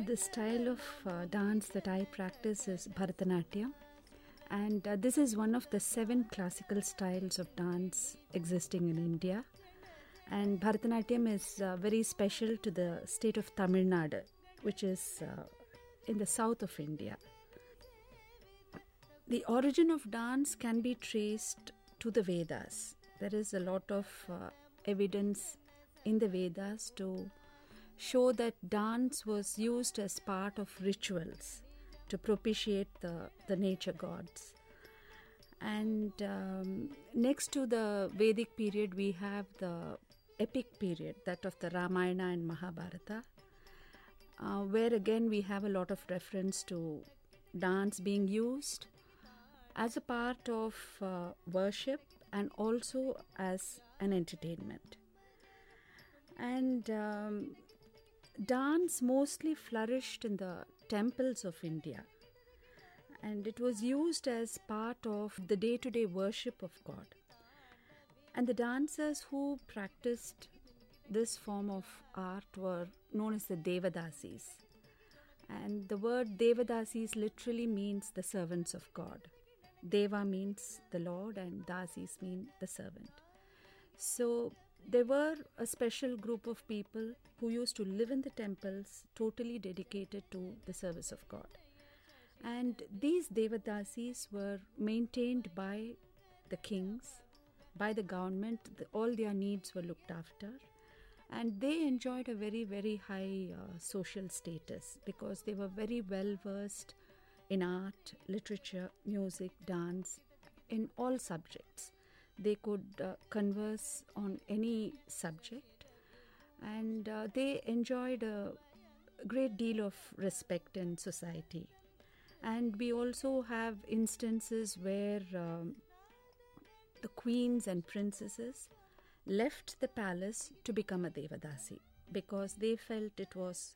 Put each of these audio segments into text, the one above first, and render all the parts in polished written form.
The style of dance that I practice is Bharatanatyam, and this is one of the 7 classical styles of dance existing in India. And Bharatanatyam is very special to the state of Tamil Nadu, which is in the south of India. The origin of dance can be traced to the Vedas. There is a lot of evidence in the Vedas to show that dance was used as part of rituals to propitiate the nature gods. And next to the Vedic period, we have the epic period, that of the Ramayana and Mahabharata, where again we have a lot of reference to dance being used as a part of worship and also as an entertainment. And dance mostly flourished in the temples of India, and it was used as part of the day-to-day worship of God. And the dancers who practiced this form of art were known as the Devadasis. And the word Devadasis literally means the servants of God. Deva means the Lord and Dasis mean the servant. So there were a special group of people who used to live in the temples, totally dedicated to the service of God. And these Devadasis were maintained by the kings, by the government. All their needs were looked after. And they enjoyed a very, very high social status because they were very well versed in art, literature, music, dance, in all subjects. They could converse on any subject, and they enjoyed a great deal of respect in society. And we also have instances where the queens and princesses left the palace to become a Devadasi because they felt it was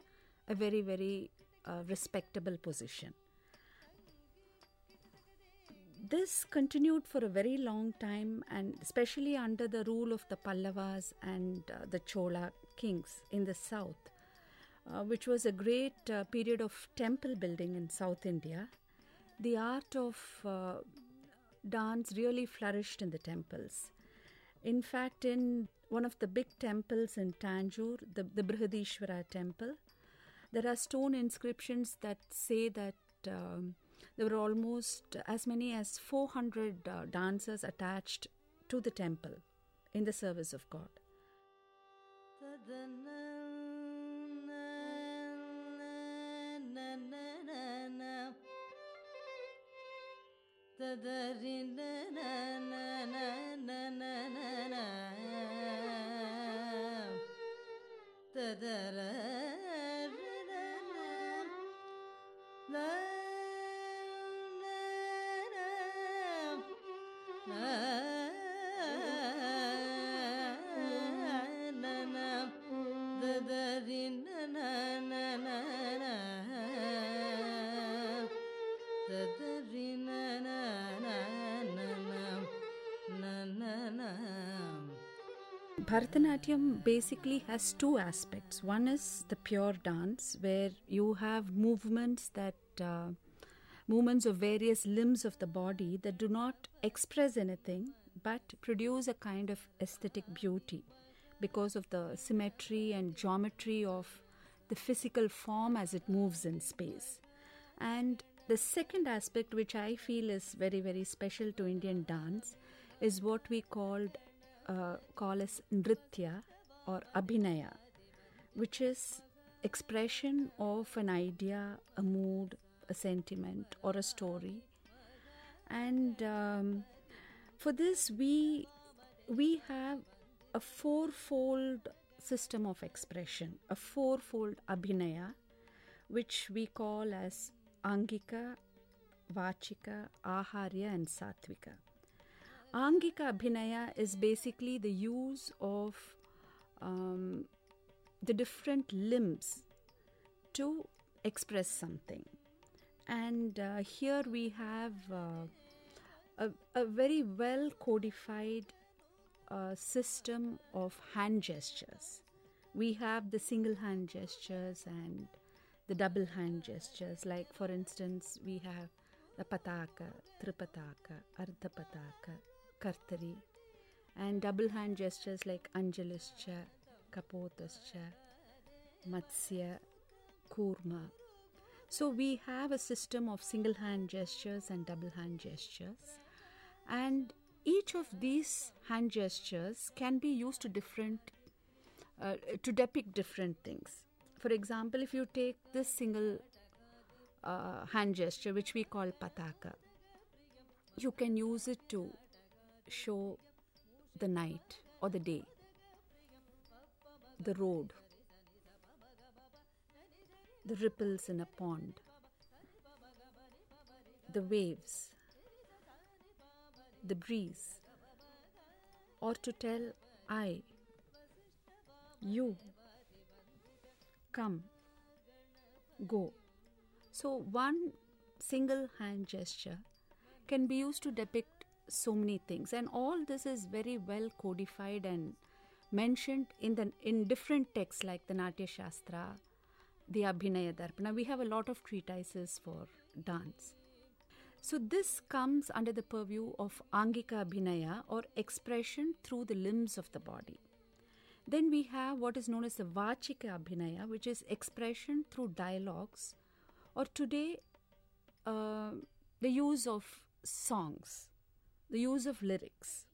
a very, very respectable position. This continued for a very long time, and especially under the rule of the Pallavas and the Chola kings in the south, which was a great period of temple building in South India. The art of dance really flourished in the temples. In fact, in one of the big temples in Tanjore, the Brihadishwara temple, there are stone inscriptions that say that there were almost as many as 400 dancers attached to the temple in the service of God. Bharatanatyam basically has 2 aspects. One is the pure dance, where you have movements that movements of various limbs of the body that do not express anything but produce a kind of aesthetic beauty because of the symmetry and geometry of the physical form as it moves in space. And the second aspect, which I feel is very, very special to Indian dance, is what we call as nritya or abhinaya, which is expression of an idea, a mood, a sentiment, or a story. And for this, we have a fourfold system of expression, a fourfold abhinaya, which we call as angika, vachika, aharya, and satvika. Angika abhinaya is basically the use of the different limbs to express something. And here we have a very well codified system of hand gestures. We have the single hand gestures and the double hand gestures. Like, for instance, we have the pataka, tripataka, ardhapataka, kartari, and double hand gestures like anjalischa, kapotascha, matsya, kurma. So we have a system of single hand gestures and double hand gestures, and each of these hand gestures can be used to depict different things. For example, if you take this single hand gesture, which we call pataka, you can use it to show the night or the day, the road, the ripples in a pond, the waves, the breeze, or to tell I, you, come, go. So one single hand gesture can be used to depict so many things, and all this is very well codified and mentioned in different texts like the Natya Shastra, the Abhinaya Darpana. We have a lot of treatises for dance. So this comes under the purview of Angika Abhinaya, or expression through the limbs of the body. Then we have what is known as the Vachika Abhinaya, which is expression through dialogues, or today the use of songs, the use of lyrics.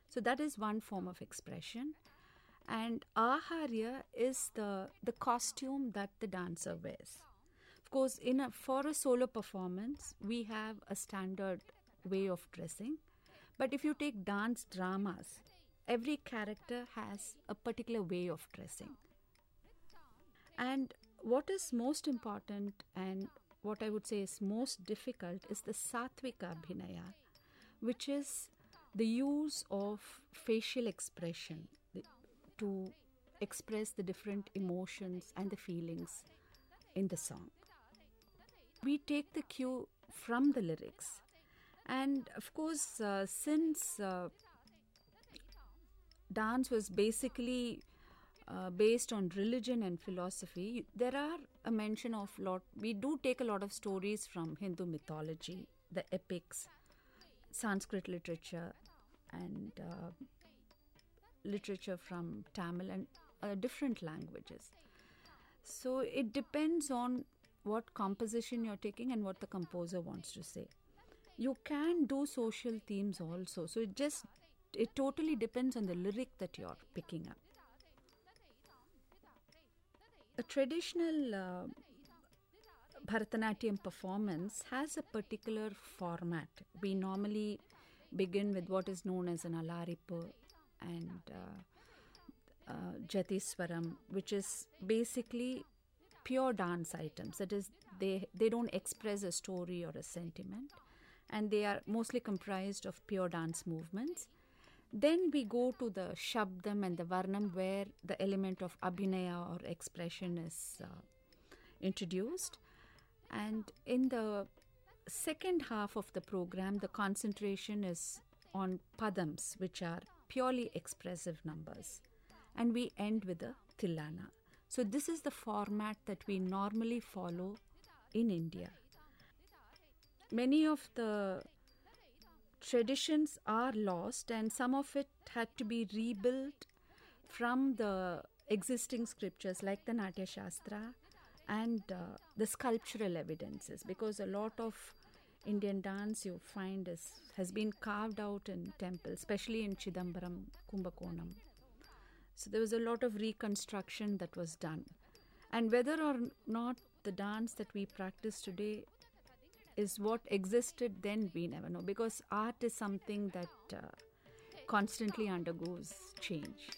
So that is one form of expression. And aharya is the costume that the dancer wears. Of course, for a solo performance, we have a standard way of dressing. But if you take dance dramas, every character has a particular way of dressing. And what is most important and what I would say is most difficult is the satvika abhinaya, which is the use of facial expression to express the different emotions and the feelings in the song. We take the cue from the lyrics. And of course, since dance was basically based on religion and philosophy, there are a mention of we do take a lot of stories from Hindu mythology, the epics, Sanskrit literature, and literature from Tamil and different languages. So it depends on what composition you're taking and what the composer wants to say. You can do social themes also. So it totally depends on the lyric that you're picking up. A traditional Bharatanatyam performance has a particular format. We normally begin with what is known as an alaripu and jatiswaram, which is basically pure dance items. That is, they don't express a story or a sentiment, and they are mostly comprised of pure dance movements. Then we go to the shabdam and the varnam, where the element of abhinaya or expression is introduced. And in the second half of the program, the concentration is on padams, which are purely expressive numbers. And we end with a tilana. So this is the format that we normally follow in India. many of the traditions are lost, and some of it had to be rebuilt from the existing scriptures like the Natya Shastra and the sculptural evidences, because a lot of Indian dance you find has been carved out in temples, especially in Chidambaram, Kumbakonam. So there was a lot of reconstruction that was done. And whether or not the dance that we practice today is what existed then, we never know, because art is something that constantly undergoes change.